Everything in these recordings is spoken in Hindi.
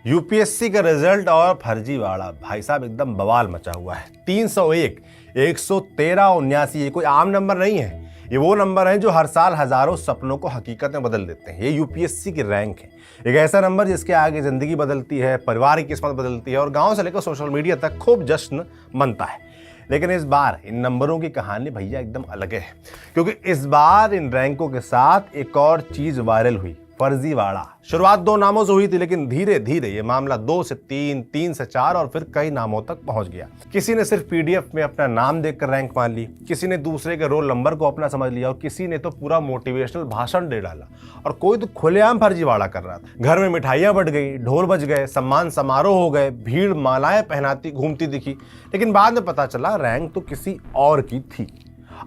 यूपीएससी का रिजल्ट और फर्जीवाड़ा भाई साहब एकदम बवाल मचा हुआ है। 301, 113, 79 ये कोई आम नंबर नहीं है। ये वो नंबर हैं जो हर साल हजारों सपनों को हकीकत में बदल देते हैं। ये यूपीएससी की रैंक है, एक ऐसा नंबर जिसके आगे जिंदगी बदलती है, परिवार की किस्मत बदलती है और गांव से लेकर सोशल मीडिया तक खूब जश्न मनता है। लेकिन इस बार इन नंबरों की कहानी भैया एकदम अलग है, क्योंकि इस बार इन रैंकों के साथ एक और चीज वायरल हुई, फर्जीवाड़ा। शुरुआत 2 नामों से हुई थी, लेकिन धीरे धीरे ये मामला 2 से 3, 3 से 4 और फिर कई नामों तक पहुंच गया। किसी ने सिर्फ पीडीएफ में अपना नाम देखकर रैंक मान ली, किसी ने दूसरे के रोल नंबर को अपना समझ लिया और किसी ने तो पूरा मोटिवेशनल भाषण दे डाला और कोई तो खुलेआम फर्जीवाड़ा कर रहा था। घर में मिठाइयां बट गई, ढोल बज गए, सम्मान समारोह हो गए, भीड़ मालाएं पहनाती घूमती दिखी, लेकिन बाद में पता चला रैंक तो किसी और की थी।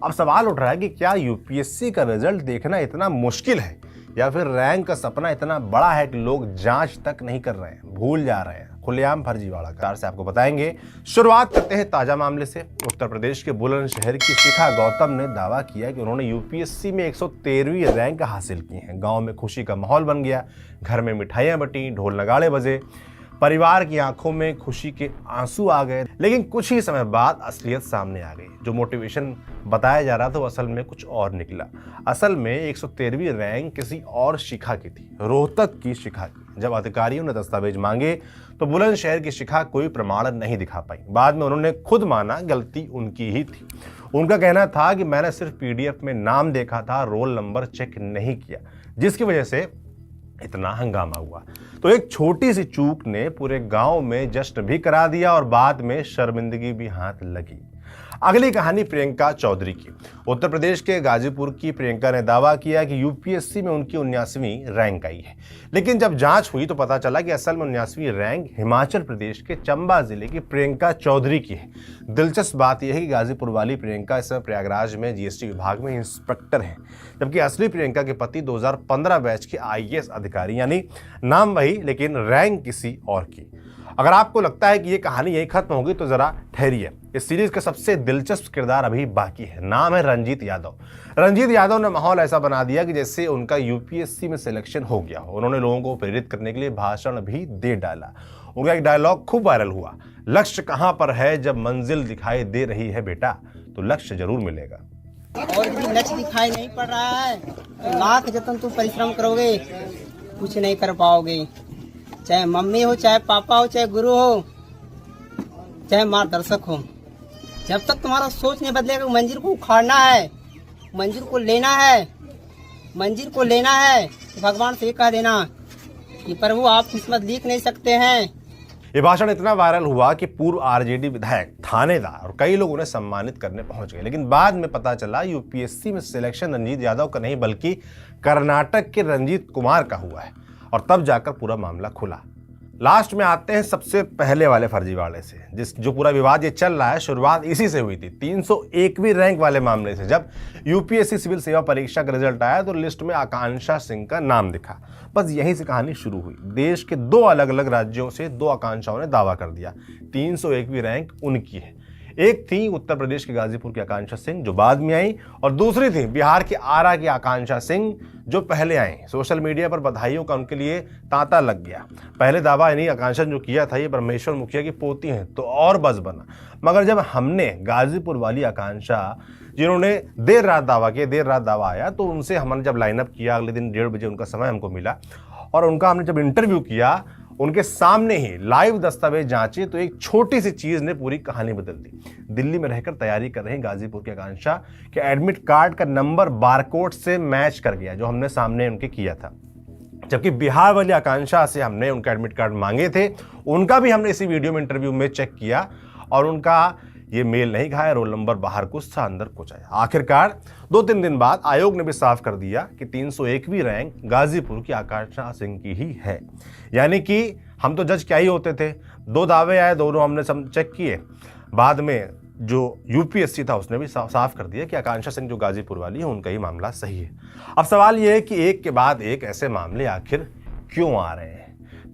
अब सवाल उठ रहा है कि क्या यूपीएससी का रिजल्ट देखना इतना मुश्किल है या फिर रैंक का सपना इतना बड़ा है कि लोग जांच तक नहीं कर रहे हैं, भूल जा रहे हैं। खुलेआम फर्जीवाड़ा कार से आपको बताएंगे। शुरुआत करते हैं ताजा मामले से। उत्तर प्रदेश के बुलंदशहर की शिखा गौतम ने दावा किया कि उन्होंने यूपीएससी में 113वीं रैंक हासिल की है। गांव में खुशी का माहौल बन गया, घर में मिठाइयां बटी, ढोल नगाड़े बजे, परिवार की आंखों में खुशी के आंसू आ गए। लेकिन कुछ ही समय बाद असलियत सामने आ गई। जो मोटिवेशन बताया जा रहा था वो असल में कुछ और निकला। असल में 113वीं रैंक किसी और शिखा की थी, रोहतक की शिखा की। जब अधिकारियों ने दस्तावेज मांगे तो बुलंदशहर की शिखा कोई प्रमाण नहीं दिखा पाई। बाद में उन्होंने खुद माना गलती उनकी ही थी। उनका कहना था कि मैंने सिर्फ पीडीएफ में नाम देखा था, रोल नंबर चेक नहीं किया, जिसकी वजह से इतना हंगामा हुआ। तो एक छोटी सी चूक ने पूरे गांव में जश्न भी करा दिया और बाद में शर्मिंदगी भी हाथ लगी। अगली कहानी प्रियंका चौधरी की। उत्तर प्रदेश के गाजीपुर की प्रियंका ने दावा किया कि यूपीएससी में उनकी 79वीं रैंक आई है, लेकिन जब जांच हुई तो पता चला कि असल में 79वीं रैंक हिमाचल प्रदेश के चंबा जिले की प्रियंका चौधरी की है। दिलचस्प बात यह है कि गाजीपुर वाली प्रियंका इस समय प्रयागराज में जीएसटी विभाग में इंस्पेक्टर हैं, जबकि असली प्रियंका के पति 2015 बैच के आईएएस अधिकारी, यानी नाम वही लेकिन रैंक किसी और की। अगर आपको लगता है कि ये कहानी यही खत्म होगी तो जरा ठहरिए, इस सीरीज का सबसे दिलचस्प किरदार अभी बाकी है। नाम है रंजीत यादव। रंजीत यादव ने माहौल ऐसा बना दिया कि जैसे उनका यूपीएससी में सिलेक्शन हो गया हो। उन्होंने लोगों को प्रेरित करने के लिए भाषण भी दे डाला। उनका एक डायलॉग खूब वायरल हुआ, लक्ष्य कहां पर है, जब मंजिल दिखाई दे रही है बेटा तो लक्ष्य जरूर मिलेगा। और भी लक्ष्य दिखाई नहीं पड़ रहा है तो लाख जतन तुम परिश्रम करोगे कुछ नहीं कर पाओगे। चाहे मम्मी हो, चाहे पापा हो, चाहे गुरु हो, चाहे मार्गदर्शक हो, जब तक तुम्हारा सोच नहीं बदलेगा मंजिल को उखाड़ना है, मंजिल को लेना है, मंजिल को लेना है, तो भगवान से कह देना कि प्रभु आप किस्मत लिख नहीं सकते हैं। ये भाषण इतना वायरल हुआ कि पूर्व आरजेडी विधायक, थानेदार और कई लोग उन्हें सम्मानित करने पहुंच गए। लेकिन बाद में पता चला यूपीएससी में सिलेक्शन रंजीत यादव का नहीं बल्कि कर्नाटक के रंजीत कुमार का हुआ है, और तब जाकर पूरा मामला खुला। लास्ट में आते हैं सबसे पहले वाले फर्जीवाड़े से, जो पूरा विवाद ये चल रहा है, शुरुआत इसी से हुई थी, 301वीं रैंक वाले मामले से। जब यूपीएससी सिविल सेवा परीक्षा का रिजल्ट आया तो लिस्ट में आकांक्षा सिंह का नाम दिखा। बस यहीं से कहानी शुरू हुई। देश के 2 अलग अलग राज्यों से 2 आकांक्षाओं ने दावा कर दिया 301वीं रैंक उनकी है। एक थी उत्तर प्रदेश के गाजीपुर की आकांक्षा सिंह जो बाद में आई, और दूसरी थी बिहार के आरा की आकांक्षा सिंह जो पहले आई। सोशल मीडिया पर बधाइयों का उनके लिए तांता लग गया। पहले दावा इन्हीं आकांक्षा जो किया था ये परमेश्वर मुखिया की पोती हैं, तो और बस बना। मगर जब हमने गाजीपुर वाली आकांक्षा, जिन्होंने देर रात दावा आया, तो उनसे हमने जब लाइनअप किया, अगले दिन 1:30 बजे उनका समय हमको मिला और उनका हमने जब इंटरव्यू किया, उनके सामने ही लाइव दस्तावेज जांचे, तो एक छोटी सी चीज ने पूरी कहानी बदल दी। दिल्ली में रहकर तैयारी कर रहे गाजीपुर की आकांक्षा के एडमिट कार्ड का नंबर बारकोड से मैच कर गया जो हमने सामने उनके किया था। जबकि बिहार वाली आकांक्षा से हमने उनका एडमिट कार्ड मांगे थे, उनका भी हमने इसी वीडियो में इंटरव्यू में चेक किया और उनका ये मेल नहीं खाया, रोल नंबर बाहर कुछ था अंदर कुछ आया। आखिरकार 2-3 दिन बाद आयोग ने भी साफ कर दिया कि 301वीं रैंक गाजीपुर की आकांक्षा सिंह की ही है। यानी कि हम तो जज क्या ही होते थे, 2 दावे आए, दोनों हमने चेक किए। बाद में जो यूपीएससी था उसने भी साफ कर दिया कि आकांक्षा सिंह जो गाजीपुर वाली है उनका ही मामला सही है। अब सवाल यह है कि एक के बाद एक ऐसे मामले आखिर क्यों आ रहे हैं।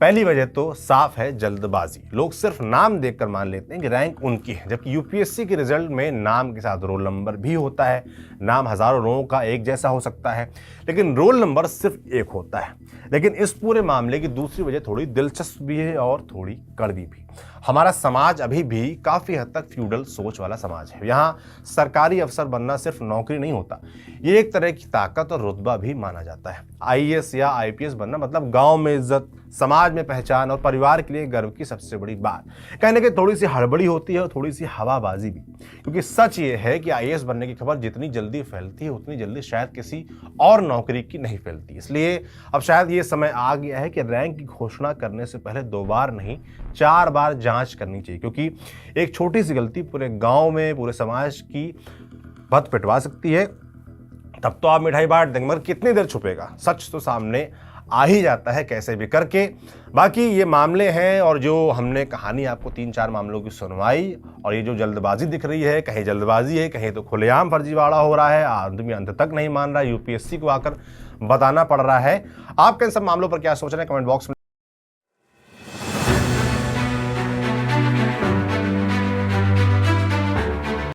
पहली वजह तो साफ है जल्दबाजी। लोग सिर्फ नाम देखकर मान लेते हैं कि रैंक उनकी है, जबकि यूपीएससी के रिजल्ट में नाम के साथ रोल नंबर भी होता है। नाम हजारों लोगों का एक जैसा हो सकता है, लेकिन रोल नंबर सिर्फ एक होता है। लेकिन इस पूरे मामले की दूसरी वजह थोड़ी दिलचस्प भी है और थोड़ी कड़वी भी। हमारा समाज अभी भी काफी हद तक फ्यूडल सोच वाला समाज है। यहाँ सरकारी अफसर बनना सिर्फ नौकरी नहीं होता, ये एक तरह की ताकत और रुतबा भी माना जाता है। आईएएस या आईपीएस बनना मतलब गांव में इज्जत, समाज में पहचान और परिवार के लिए गर्व की सबसे बड़ी बात। कहने की थोड़ी सी हड़बड़ी होती है और थोड़ी सी हवाबाजी भी, क्योंकि सच ये है कि आईएएस बनने की खबर जितनी जल्दी फैलती है उतनी जल्दी शायद किसी और नौकरी की नहीं फैलती। इसलिए अब शायद ये समय आ गया है कि रैंक की घोषणा करने से पहले 2 बार नहीं 4 बार जांच करनी चाहिए, क्योंकि एक छोटी सी गलती पूरे गांव में, पूरे समाज की भत पिटवा सकती है। तब तो आप मिठाई बांट देंगे, मगर कितनी देर छुपेगा? सच तो सामने आ ही जाता है कैसे भी करके। बाकी ये मामले हैं, और जो हमने कहानी आपको 3-4 मामलों की सुनवाई, और ये जो जल्दबाजी दिख रही है, कहीं जल्दबाजी है, कहीं तो खुलेआम फर्जीवाड़ा हो रहा है, आदमी अंत तक नहीं मान रहा, यूपीएससी को आकर बताना पड़ रहा है। आपके इन सब मामलों पर क्या सोच रहे हैं कमेंट बॉक्स में